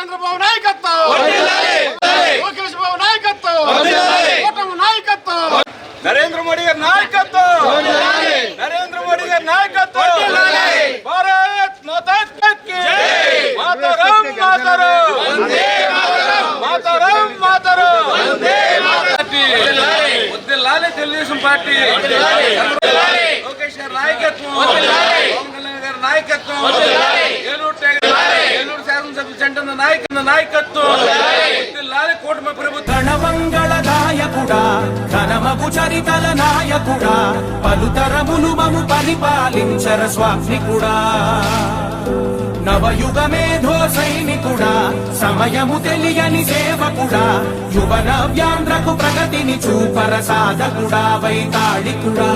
చంద్రబాబు నాయకత్వం, లోకేష్ బాబు నాయకత్వం, కూటమి నాయకత్వం, నరేంద్ర మోడీ గారి నాయకత్వం, నరేంద్ర మోడీ గారి నాయకత్వం, భారత్ మాతా కీ మాతరం మాతరం, మాతరం మాతరం, వద్దిల్లాలి తెలుగుదేశం పార్టీ, లోకేష్ గారి నాయకత్వం, పవన్ కళ్యాణ్ గారి నాయకత్వం, ఏలూరు శాసనసభ్యులు చెంటున్న నాయకత్వం, వద్దిల్లాలి కూటమి ప్రభుత్వం. నాయకుడా ఘనమగు చరితల నాయకుడా పలుతరములు మము పరిపాలించర స్వామికుడా నవయుగ మేధో సైనికుడా సమయము తెలియని సేవకుడా యువ నవ్యాంధ్రకు ప్రగతిని చూపర సాధకుడా వైతాళికుడా.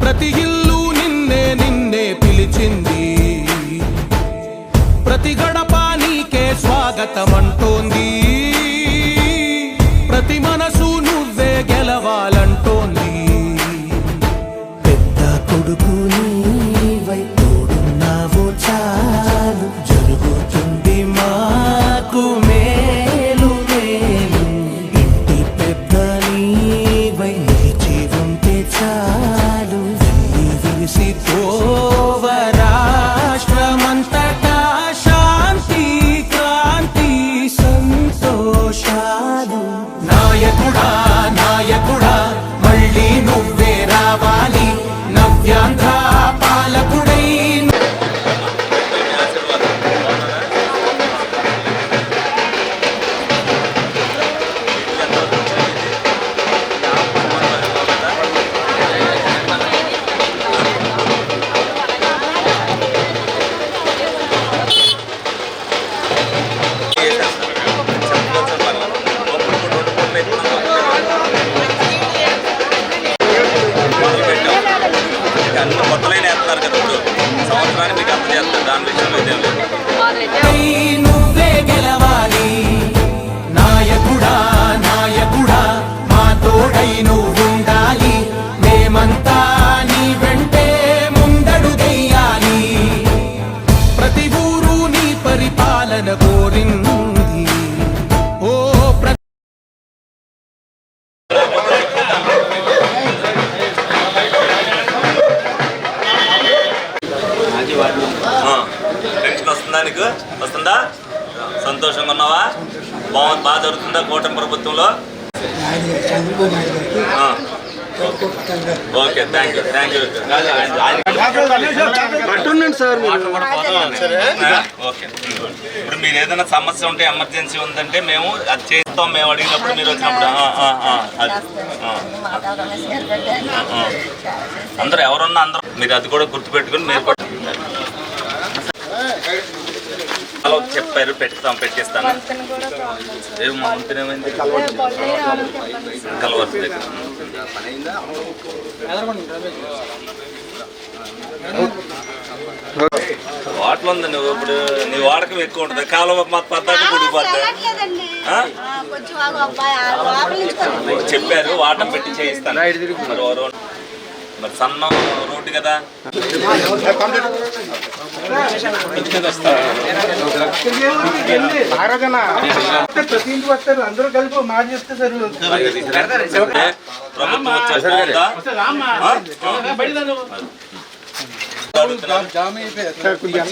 ప్రతి ఇల్లు నిన్నే నిన్నే పిలిచింది, ప్రతి గడప నీకే స్వాగతమంటోంది, ప్రతి మనసు నువ్వే గెలవాలంటోంది. పెద్ద కొడుకు నీవై తోడున్నావో చాలు జరుగుతుంది మాకు మేలు మేలు, ఇంటి పెద్ద నీవై నిలిచి ఉంటే చాలు విలిసి తోవ రాష్ట్రమంతటా శాంతి క్రాంతి సంతోషాలు. నాయకుడా నాయకుడా మళ్ళీ నువ్వే రావాలి నవ్యాంధ్ర పాలకుడై. నువ్వే గెలవాలి నాయకుడా నాయకుడా మా తోడై నువ్వుండాలి, మేమంతా నీ వెంటే ముందడుగెయ్యాలి. ప్రతి ఊరు నీ పరిపాలన కోరింది ఓ పెన్షన్ వస్తుందా? నీకు వస్తుందా? సంతోషంగా ఉన్నావా? బాగా జరుగుతుందా కూటమి ప్రభుత్వంలో? Okay, thank you thank you. Okay, ఇప్పుడు మీరు ఏదైనా సమస్య ఉంటే ఎమర్జెన్సీ ఉందంటే మేము అది చేస్తాం, మేము అడిగినప్పుడు మీరు వచ్చినప్పుడు అందరూ ఎవరున్నా అందరూ మీరు అది కూడా గుర్తుపెట్టుకుని మీరు కూడా చెప్పారు పెట్టిస్తాను. మా మంత్రి ఏమైంది కలవచ్చు వాటిలో ఉంది. నువ్వు ఇప్పుడు నీ వాడకం ఎక్కువ ఉంటుంది, కాలువ పద్ధతి గుడిపోద్ది. చెప్పారు వాటం పెట్టి చేయిస్తాను. మరి సన్నం రోడ్డు కదా, అందరూ కలిపి మాట చేస్తే ప్రభుత్వం వచ్చేస్తుందా?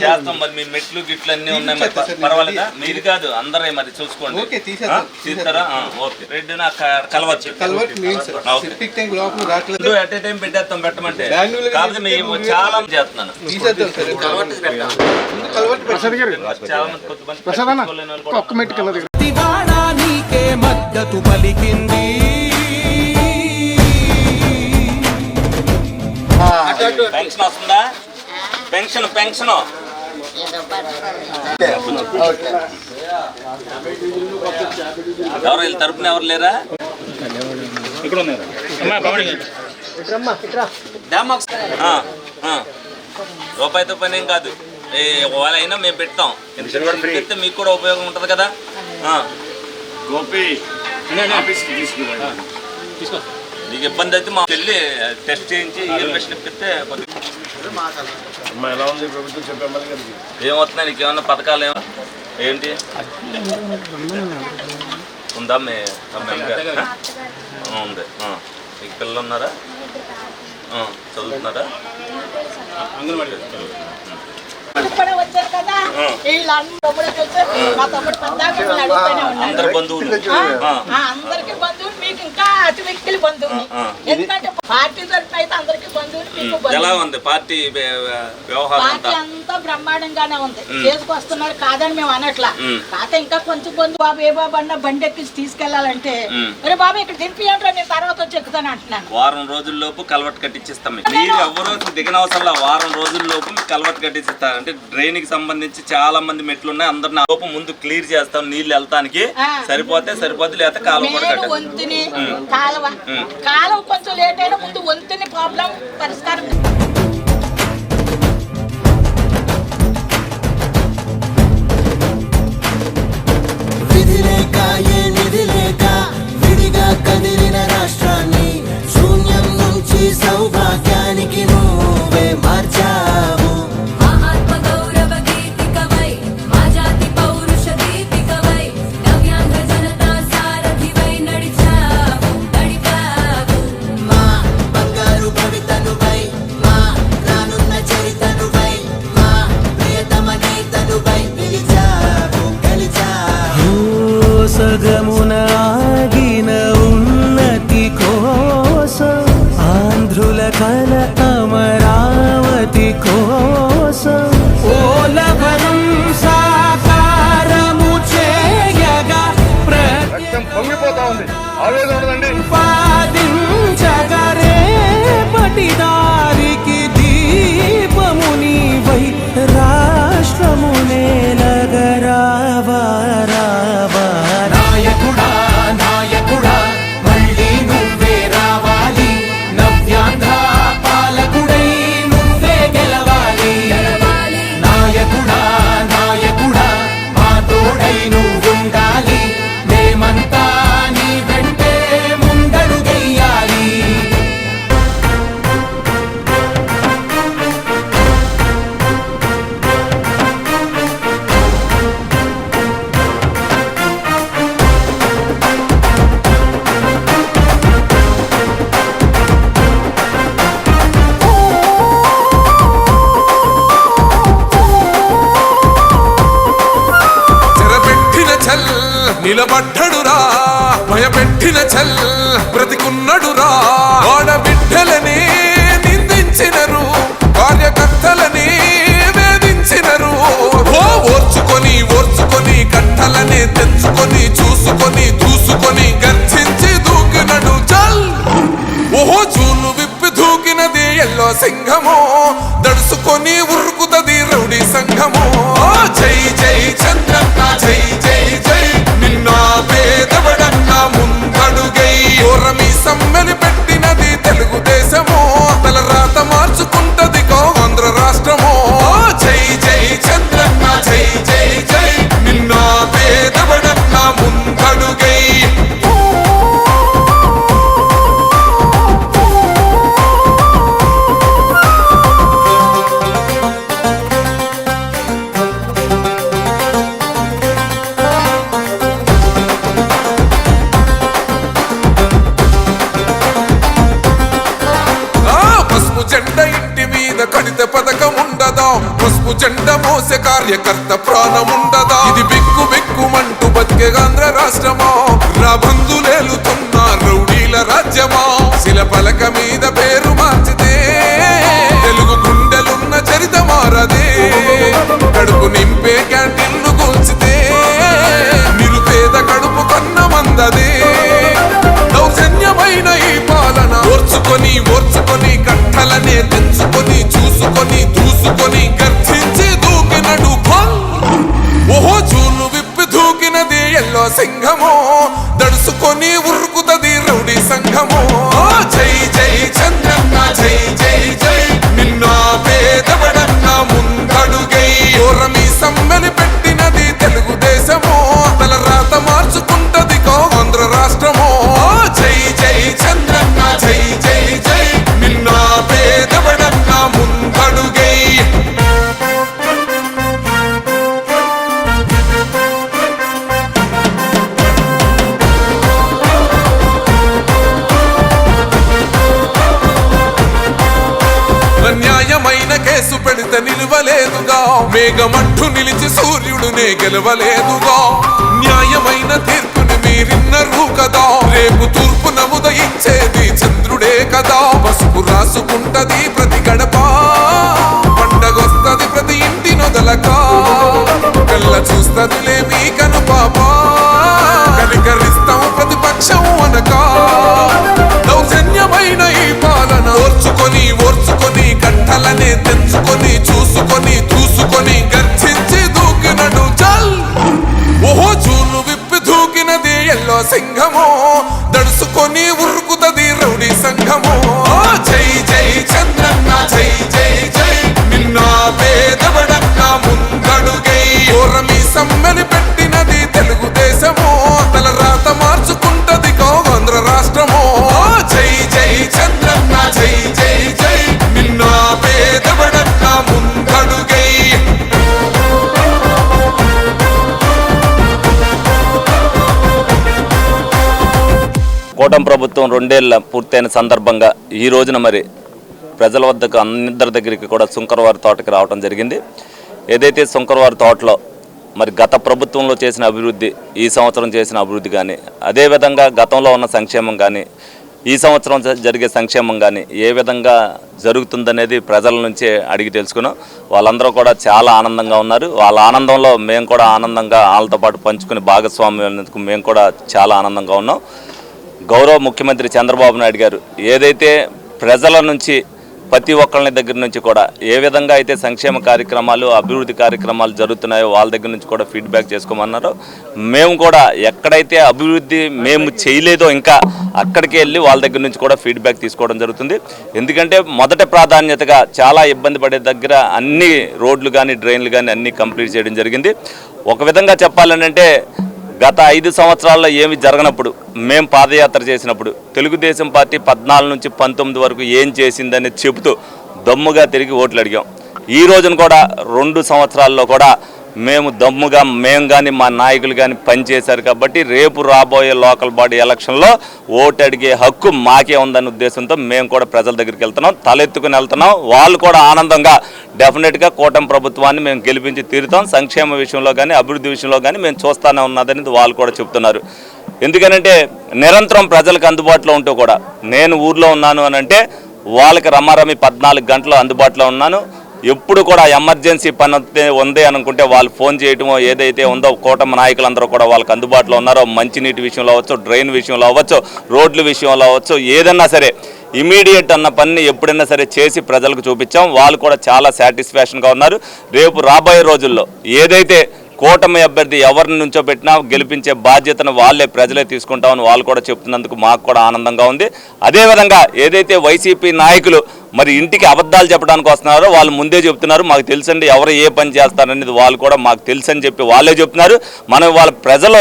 చేస్తాం. మరి మీ మెట్లు గిట్లు అన్ని ఉన్నాయి, మరి పర్వాలేదా? మీరు కాదు అందరే మరి చూసుకోండి. తీస్తారా? ఓకే, రెడ్ కలవచ్చు ఎట్ ఏ టైం పెట్టేస్తాం. పెట్టమంటే కాదు మేము చాలా చేస్తున్నాను. చాలా మంది మద్దతు పలికింది. పెన్షన్ వస్తుందా? పెన్షన్ ఎవరు వీళ్ళ తరపున ఎవరు లేరా? రూపాయితో పని ఏం కాదు, ఒకవేళ అయినా మేము పెడతాం. పెడితే మీకు కూడా ఉపయోగం ఉంటుంది కదా. నీకు ఇబ్బంది అయితే మా వెళ్ళి టెస్ట్ చేయించి ఇన్వెస్ట్ ఇప్పిస్తే ఎలా ఉంది ప్రభుత్వం చెప్పాము ఏమవుతున్నాయి నీకు ఏమన్నా పథకాలు ఏమో ఏంటి ఉందా ఉంది మీకు పిల్లలు ఉన్నారా చదువుతున్నారా వచ్చారు కదా మా తమ్ముడు అందరు బంధువులు అందరికి బంధువులు మీకు ఇంకా అతి వ్యక్తులు బంధువులు ఎందుకంటే పార్టీ తరఫున అయితే అందరికి బంధువులు మీకు ఎలా ఉంది పార్టీ వ్యవహారం పార్టీ అంతా బ్రహ్మాండంగానే ఉంది చేసుకొస్తున్నారు కాదని మేము అనట్లా కాకపోతే ఇంకా కొంచెం బంధువు బాబు ఏ బాబు అన్న బండి ఎక్కించి తీసుకెళ్లాలంటే మరి బాబు ఇక్కడ దింపియంటే నేను తర్వాత వచ్చి ఎక్కుతాను అంటున్నాను. వారం రోజుల్లోపు కలవట్ కట్టించిస్తాం మీరు ఎవరో దిగనవసరంలో వారం రోజుల్లోపు మీకు కలవట్ కట్టించిస్తారు. అంటే డ్రైన్ కి సంబంధించి చాలా మంది మెట్లు ఉన్నాయి అందరిని లోపు ముందు క్లియర్ చేస్తాం నీళ్లు వెళ్తానికి సరిపోతే లేకపోతే కాలువ కూడా వంతుని కాలువ కొంచెం లేట్ అయినా ముందు వంతుని ప్రాబ్లం పరిష్కారం. విధి లేక ఏ నిధి లేక విడిగా కదిలిన రాష్ట్రాన్ని శూన్యం నుంచి సౌభాగ్యానికి నువ్వే మార్చావు. సగమున ఆగిన ఉన్నతి కోసం ఆంధ్రుల కల అమరావతి కోసం ఓలవనం సాకారము చేయగా పొంగిపోతా ఉంది ఆవేదన ఉందండి పాదించగరే పటి దారికి దీపము నీవై రాష్ట్రమునే నగరావా నాయకుడా నాయకుడా మళ్ళీ నువ్వే రావాలి నవ్యాంధ్ర పాలకుడై నువ్వే గెలవాలి నాయకుడా నాయకుడా మా తోడై నువ్వుండాలి మేమంతా నీ వెంటే ముందడుగెయ్యాలి. నిలబడ్డడురా భయపెట్టిన చల్ బ్రతికున్నడురా ఆడబిడ్డలని నిందించినరు కార్యకర్తలని వేధించినరు ఓర్చుకొని కట్టలని తెచ్చుకొని చూసుకొని దూసుకొని గర్జించి దూకినడు చల్ ఓహో చూలు విప్పి దూకినది ఎల్లో సింహము దడుసుకొని ఉరుకుతది రౌడీ సంఘము జై జై చంద్రన్న జై జై జై నిన్న పేదవడన్న ముందడుగై ఓరమి సమ్మెని పెట్టినది తెలుగుదేశము తల రాత మార్చుకుంటది ఆంధ్ర రాష్ట్రము జై జై చంద్రన్న జై జై జై నిన్న పేదవడన్న ముందడుగై జెండ ఇంటి మీద కడితే పథకం ఉండదా పసుపు జెండ మోసే కార్యకర్త ప్రాణం ఉండదా ఇది బిక్కు బిక్కుమంటూ బతికే ఆంధ్ర రాష్ట్రమా రాబందులేలుతున్న రౌడీల రాజ్యమా శిల పలక మీద పేరు మార్చితే తెలుగు గుండెలున్న చరిత మారదే కడుపు నింపే క్యాంటీన్లు కూల్చితే నిరుపేద కడుపు కన్న మందదే దౌర్జన్యమైన ఈ పాలన ఓర్చుకొని కట్టలనే తెచ్చుకొని చూసుకొని దూసుకొని గర్జించి దూకినడు ఓహో చూలు విప్పి దూకినది ఎల్లో సింహము దడుసుకొని ఉరుకుతది రౌడీ సంఘము జై జై చంద్రన్న జై జై జై నిన్న పేదవడన్న ముందడుగై ఓరమి సమ్మెని పెట్టినది తెలుగుదేశము తల రాత మార్చుకుంటది ఆంధ్ర రాష్ట్రము జై జై లేదుగా, మేఘమంటూ నిలిచి సూర్యుడునే గెలవలేదుగా, న్యాయమైన తీర్పుని మీరిన్నరు కదా, రేపు తూర్పు నముదయించేది చంద్రుడే కదా, పసుపు రాసుకుంటది ప్రతి గడప, పండగొస్తది ప్రతి ఇంటి నొదలక, కళ్ళ చూస్తదిలే మీ కను పాప, కనికరిస్తాం ప్రతిపక్షం అనక, దౌర్జన్యమైన ఈ పాలన ఓర్చుకొని కట్టలనే తెంచుకొని చూసుకొని దూసుకొని గర్జించి దూకినడు చల్, ఓహో చూలు విప్పి దూకినది ఎల్లో సింహమో, దడుసుకొని ఉరుకుతది రౌడీ సంఘమో, జై జై చంద్రన్న జై జై జై, నిన్న పేదవడన్న ముందడుగై, ఓరమి సమ్మని పెట్టినది తెలుగుదేశమో, తల రాత మార్చుకుంటది ఆంధ్ర రాష్ట్రమో, జై జై చంద్రన్న జై జై జై, నిన్న పేదవడన్న ముందడుగై. కూటమి ప్రభుత్వం 2 ఏళ్ల పూర్తయిన సందర్భంగా ఈ రోజున మరి ప్రజల వద్దకు అందరి దగ్గరికి కూడా శంకరవారి తోటకి రావడం జరిగింది. ఏదైతే శంకరవారి తోటలో మరి గత ప్రభుత్వంలో చేసిన అభివృద్ధి, ఈ సంవత్సరం చేసిన అభివృద్ధి కానీ, అదేవిధంగా గతంలో ఉన్న సంక్షేమం కానీ, ఈ సంవత్సరం జరిగే సంక్షేమం కానీ ఏ విధంగా జరుగుతుందనేది ప్రజల నుంచే అడిగి తెలుసుకున్నాం. వాళ్ళందరూ కూడా చాలా ఆనందంగా ఉన్నారు. వాళ్ళ ఆనందంలో మేము కూడా ఆనందంగా వాళ్ళతో పాటు పంచుకుని భాగస్వామ్యం మేము కూడా చాలా ఆనందంగా ఉన్నాం. గౌరవ ముఖ్యమంత్రి చంద్రబాబు నాయుడు గారు ఏదైతే ప్రజల నుంచి ప్రతి ఒక్కళ్ళ దగ్గర నుంచి కూడా ఏ విధంగా అయితే సంక్షేమ కార్యక్రమాలు, అభివృద్ధి కార్యక్రమాలు జరుగుతున్నాయో వాళ్ళ దగ్గర నుంచి కూడా ఫీడ్బ్యాక్ చేసుకోమన్నారు. మేము కూడా ఎక్కడైతే అభివృద్ధి మేము చేయలేదో ఇంకా అక్కడికి వెళ్ళి వాళ్ళ దగ్గర నుంచి కూడా ఫీడ్బ్యాక్ తీసుకోవడం జరుగుతుంది. ఎందుకంటే మొదటి ప్రాధాన్యతగా చాలా ఇబ్బంది పడే దగ్గర అన్ని రోడ్లు కానీ డ్రైన్లు కానీ అన్నీ కంప్లీట్ చేయడం జరిగింది. ఒక విధంగా చెప్పాలంటే గత 5 సంవత్సరాల్లో ఏమి జరగనప్పుడు మేము పాదయాత్ర చేసినప్పుడు తెలుగుదేశం పార్టీ 14 నుంచి 19 వరకు ఏం చేసిందని చెబుతూ దమ్ముగా తిరిగి ఓట్లు అడిగాం. ఈ రోజున కూడా 2 సంవత్సరాల్లో కూడా మేము దమ్ముగా మేము కానీ మా నాయకులు కానీ పనిచేశారు కాబట్టి రేపు రాబోయే లోకల్ బాడీ ఎలక్షన్లో ఓటు అడిగే హక్కు మాకే ఉందనే ఉద్దేశంతో మేము కూడా ప్రజల దగ్గరికి వెళ్తున్నాం, తలెత్తుకుని వెళ్తున్నాం. వాళ్ళు కూడా ఆనందంగా డెఫినెట్గా కూటమి ప్రభుత్వాన్ని మేము గెలిపించి తీరుతాం, సంక్షేమ విషయంలో కానీ అభివృద్ధి విషయంలో కానీ మేము చూస్తూనే ఉన్నదనేది వాళ్ళు కూడా చెప్తున్నారు. ఎందుకనంటే నిరంతరం ప్రజలకు అందుబాటులో ఉంటూ కూడా నేను ఊర్లో ఉన్నాను అని అంటే వాళ్ళకి రమారమి 14 గంటలు అందుబాటులో ఉన్నాను. ఎప్పుడు కూడా ఎమర్జెన్సీ పని ఉంది అనుకుంటే వాళ్ళు ఫోన్ చేయటమో ఏదైతే ఉందో కూటమి నాయకులందరూ కూడా వాళ్ళకి అందుబాటులో ఉన్నారో, మంచినీటి విషయంలో అవ్వచ్చు, డ్రైన్ విషయంలో అవ్వచ్చు, రోడ్ల విషయంలో అవ్వచ్చు, ఏదన్నా సరే ఇమీడియట్ అన్న పని ఎప్పుడైనా సరే చేసి ప్రజలకు చూపించాం. వాళ్ళు కూడా చాలా సాటిస్ఫాక్షన్గా ఉన్నారు. రేపు రాబోయే రోజుల్లో ఏదైతే కూటమి అభ్యర్థి ఎవరిని నుంచో పెట్టినా గెలిపించే బాధ్యతను వాళ్ళే ప్రజలే తీసుకుంటామని వాళ్ళు కూడా చెప్తున్నందుకు మాకు కూడా ఆనందంగా ఉంది. అదేవిధంగా ఏదైతే వైసీపీ నాయకులు మరి ఇంటికి అబద్ధాలు చెప్పడానికి వస్తున్నారో వాళ్ళు ముందే చెప్తున్నారు, మాకు తెలుసండి ఎవరు ఏ పని చేస్తారనేది వాళ్ళు కూడా మాకు తెలుసని చెప్పి వాళ్ళే చెప్తున్నారు. మనం వాళ్ళ ప్రజలు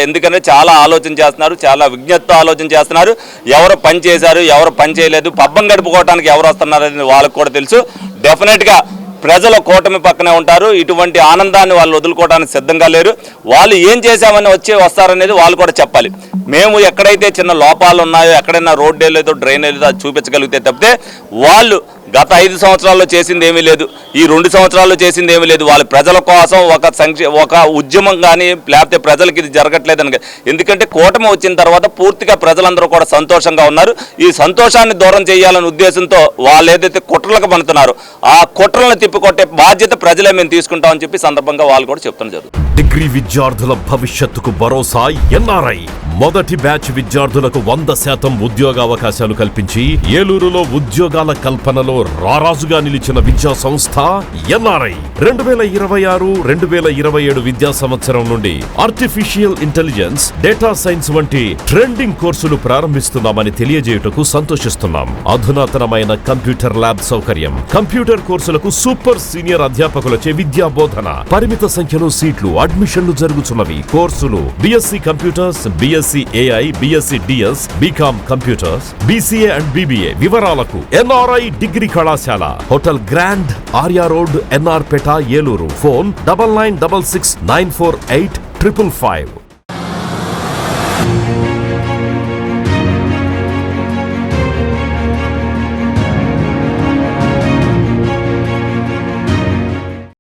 ఎందుకంటే చాలా ఆలోచన చేస్తున్నారు, చాలా విజ్ఞతతో ఆలోచన చేస్తున్నారు. ఎవరు పని చేశారు, ఎవరు పని చేయలేదు, పబ్బం గడుపుకోవడానికి ఎవరు వస్తున్నారు అనేది వాళ్ళకు కూడా తెలుసు. డెఫినెట్గా ప్రజల కూటమి పక్కనే ఉంటారు. ఇటువంటి ఆనందాన్ని వాళ్ళు వదులుకోవడానికి సిద్ధంగా లేరు. వాళ్ళు ఏం చేశామని వస్తారనేది వాళ్ళు కూడా చెప్పాలి. మేము ఎక్కడైతే చిన్న లోపాలు ఉన్నాయో, ఎక్కడైనా రోడ్డు లేదో డ్రైన్ లేదో అది చూపించగలిగితే తప్పితే వాళ్ళు గత 5 సంవత్సరాల్లో చేసింది ఏమీ లేదు, ఈ 2 సంవత్సరాల్లో చేసింది ఏమీ లేదు. వాళ్ళ ప్రజల కోసం ఒక ఉద్యమం కానీ లేకపోతే ప్రజలకి ఇది జరగట్లేదని. ఎందుకంటే కూటమి వచ్చిన తర్వాత పూర్తిగా ప్రజలందరూ కూడా సంతోషంగా ఉన్నారు. ఈ సంతోషాన్ని దూరం చేయాలనే ఉద్దేశంతో వాళ్ళు ఏదైతే కుట్రలకు పనుతున్నారో ఆ కుట్రలను తిప్పికొట్టే బాధ్యత ప్రజలే మేము తీసుకుంటామని చెప్పి సందర్భంగా వాళ్ళు కూడా చెప్తున్నారు. డిగ్రీ విద్యార్థుల భవిష్యత్తుకు భరోసా ఎన్ఆర్ఐ మొదటి బ్యాచ్ విద్యార్థులకు 100% ఉద్యోగావకాశాలు కల్పించి ఏలూరులో ఉద్యోగాల కల్పనలో రారాజుగా నిలిచిన విద్యా సంస్థ ఎన్ఆర్ఐ 2026-2027 విద్యా సంవత్సరం నుండి ఆర్టిఫిషియల్ ఇంటెలిజెన్స్, డేటా సైన్స్ వంటి ట్రెండింగ్ కోర్సులు ప్రారంభిస్తున్నామని తెలియజేయుటకు సంతోషిస్తున్నాం. అధునాతనమైన కంప్యూటర్ ల్యాబ్ సౌకర్యం, కంప్యూటర్ కోర్సులకు సూపర్ సీనియర్ అధ్యాపకులచే విద్యా బోధన, పరిమిత సంఖ్యలో సీట్లు, అడ్మిషన్లు జరుగుతున్నవి. కోర్సులు BSc computers, BSc AI, BSc DS, BCom computers, BCA and BBA. వివరాలకు ఎన్ఆర్ఐ డిగ్రీ కళాశాల, hotel grand, Arya road, NR Peta, Eluru. Phone 9966948555.